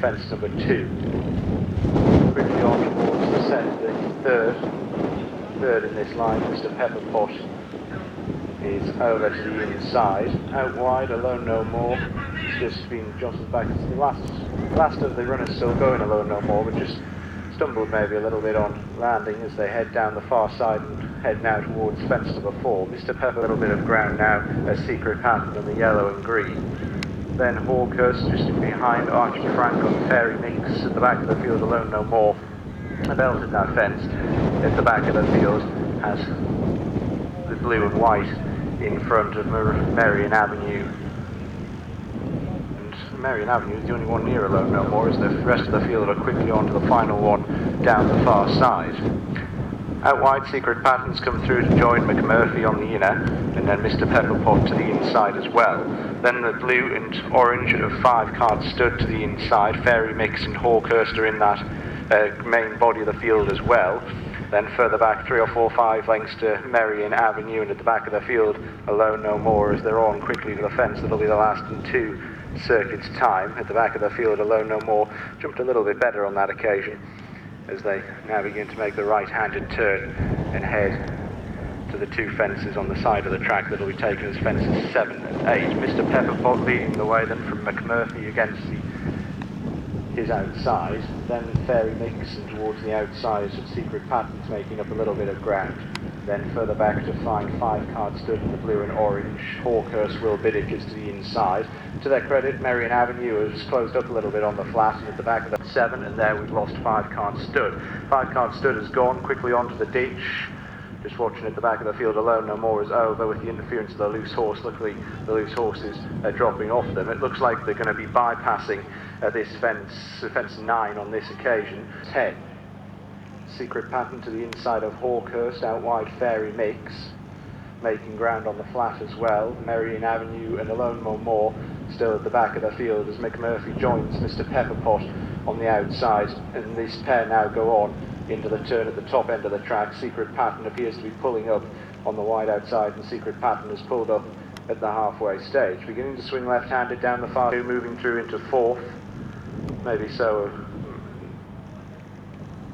Fence number 2. Quickly on towards the third in this line. Mr. Pepperpot is over to the inside. Out wide, Alone No More. It's just been jostled back. It's the last of the runners still going, Alone No More, but just stumbled maybe a little bit on landing as they head down the far side and head now towards fence number 4. Mr. Pepper, a little bit of ground now, a secret pattern on the yellow and green. Then Hawkhurst just behind Archie Frank on Fairy Mix at the back of the field, Alone No More. Belted that fence at the back of the field has the blue and white in front of Merrion Avenue. And Merrion Avenue is the only one near Alone No More, as the rest of the field are quickly on to the final one down the far side. Out wide, Secret Patterns come through to join McMurphy on the inner, and then Mr. Pepperpot to the inside as well. Then the blue and orange of 5 cards stood to the inside. Fairy Mix and Hawkhurst are in that main body of the field as well. Then further back, 3 or 4, 5 lengths to Merrion Avenue, and at the back of the field, Alone No More as they're on quickly to the fence. That'll be the last in 2 circuits' time. At the back of the field, Alone No More jumped a little bit better on that occasion, as they now begin to make the right-handed turn and head to the 2 fences on the side of the track that'll be taken as fences 7 and 8. Mr. Pepperpot leading the way then from McMurphy against his outside, then Fairy Mix and towards the outside of Secret Patterns making up a little bit of ground. Then further back to find 5 cards stood in the blue and orange. Hawkhurst, Will Biddick is to the inside. To their credit, Merrion Avenue has closed up a little bit on the flat and at the back of the 7, and there we've lost 5 cards stood. 5 cards stood has gone quickly onto the ditch. Just watching at the back of the field, Alone No More is over with the interference of the loose horse. Luckily, the loose horse is dropping off them. It looks like they're going to be bypassing this fence 9 on this occasion. 10. Secret Pattern to the inside of Hawkhurst, out wide Fairy Mix, making ground on the flat as well. Merrion Avenue and Alone No More still at the back of the field as McMurphy joins Mr. Pepperpot on the outside, and this pair now go on into the turn at the top end of the track. Secret Pattern appears to be pulling up on the wide outside, and Secret Pattern has pulled up at the halfway stage. Beginning to swing left-handed down the far 2, moving through into 4th, maybe so.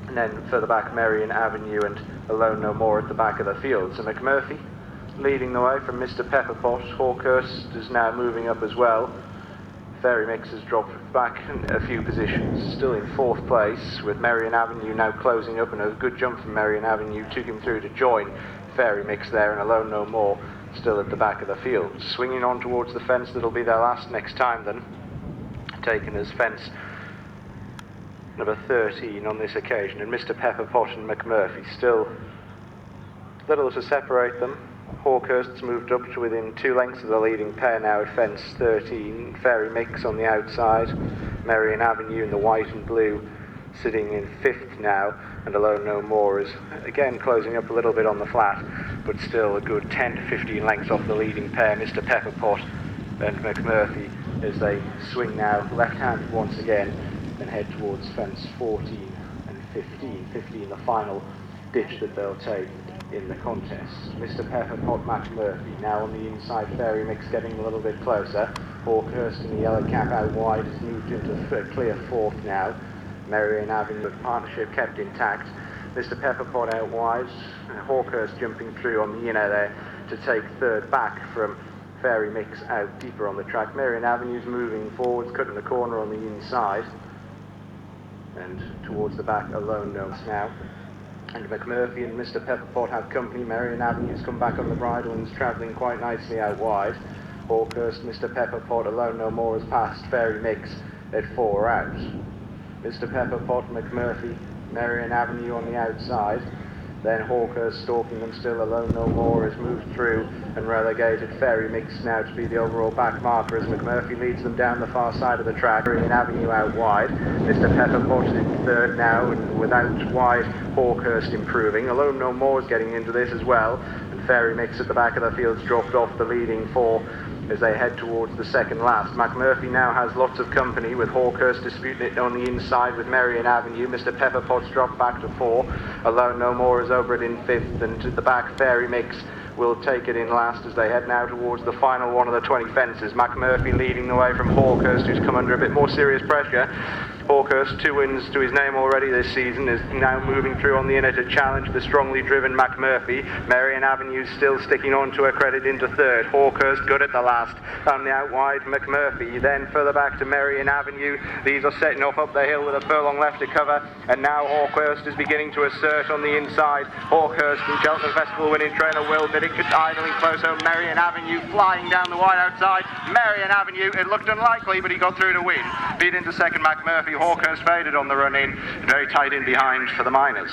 And then further back, Merrion Avenue and Alone No More at the back of the field. So McMurphy leading the way from Mr. Pepperpot. Hawkhurst is now moving up as well. Fairy Mix has dropped back a few positions, still in 4th place, with Merrion Avenue now closing up, and a good jump from Merrion Avenue took him through to join Fairy Mix there, and Alone No More still at the back of the field. Swinging on towards the fence that'll be their last next time then, taken as fence number 13 on this occasion, and Mr. Pepperpot and McMurphy still little to separate them. Hawkhurst's moved up to within 2 lengths of the leading pair now at fence 13. Fairy Mix on the outside, Merrion Avenue in the white and blue sitting in 5th now, and Alone No More is again closing up a little bit on the flat, but still a good 10 to 15 lengths off the leading pair, Mr. Pepperpot and McMurphy, as they swing now left-handed once again and head towards fence 14 and 15. 15 the final ditch that they'll take in the contest. Mr. Pepperpot, McMurphy now on the inside. Fairy Mix getting a little bit closer. Hawkhurst in the yellow cap out wide has moved into clear 4th now. Merrion Avenue partnership kept intact. Mr. Pepperpot out wide. Hawkhurst jumping through on the inner there to take 3rd back from Fairy Mix out deeper on the track. Merrion Avenue's moving forwards, cutting the corner on the inside, and towards the back, Alone No More now. And McMurphy and Mr. Pepperpot have company. Merrion Avenue's come back on the bridle and is travelling quite nicely out wide. Hawkhurst, Mr. Pepperpot, Alone No More has passed Fairy Mix at 4 out. Mr. Pepperpot, McMurphy, Merrion Avenue on the outside. Then Hawkhurst stalking them still. Alone No More has moved through and relegated Fairy Mix now to be the overall back marker as McMurphy leads them down the far side of the track. Merrion Avenue out wide. Mr. Pepperpot in 3rd now, and without wide, Hawkhurst improving. Alone No More is getting into this as well, and Fairy Mix at the back of the field's dropped off the leading 4 as they head towards the second last. McMurphy now has lots of company, with Hawkhurst disputing it on the inside with Merrion Avenue. Mr. Pepperpot's dropped back to 4. Alone No More is over it in 5th, and to the back, Fairy Mix will take it in last as they head now towards the final one of the 20 fences. McMurphy leading the way from Hawkhurst, who's come under a bit more serious pressure. Hawkhurst, 2 wins to his name already this season, is now moving through on the inner to challenge the strongly driven McMurphy. Merrion Avenue still sticking on to a credit into third. Hawkhurst good at the last. On the out wide, McMurphy. Then further back to Merrion Avenue. These are setting off up the hill with a furlong left to cover. And now Hawkhurst is beginning to assert on the inside. Hawkhurst and Cheltenham Festival winning trainer Will Middick idling closer. Merrion Avenue flying down the wide outside. Merrion Avenue, it looked unlikely, but he got through to win. Beat into second McMurphy. Hawkhurst faded on the run in. Very tight in behind for the Miners.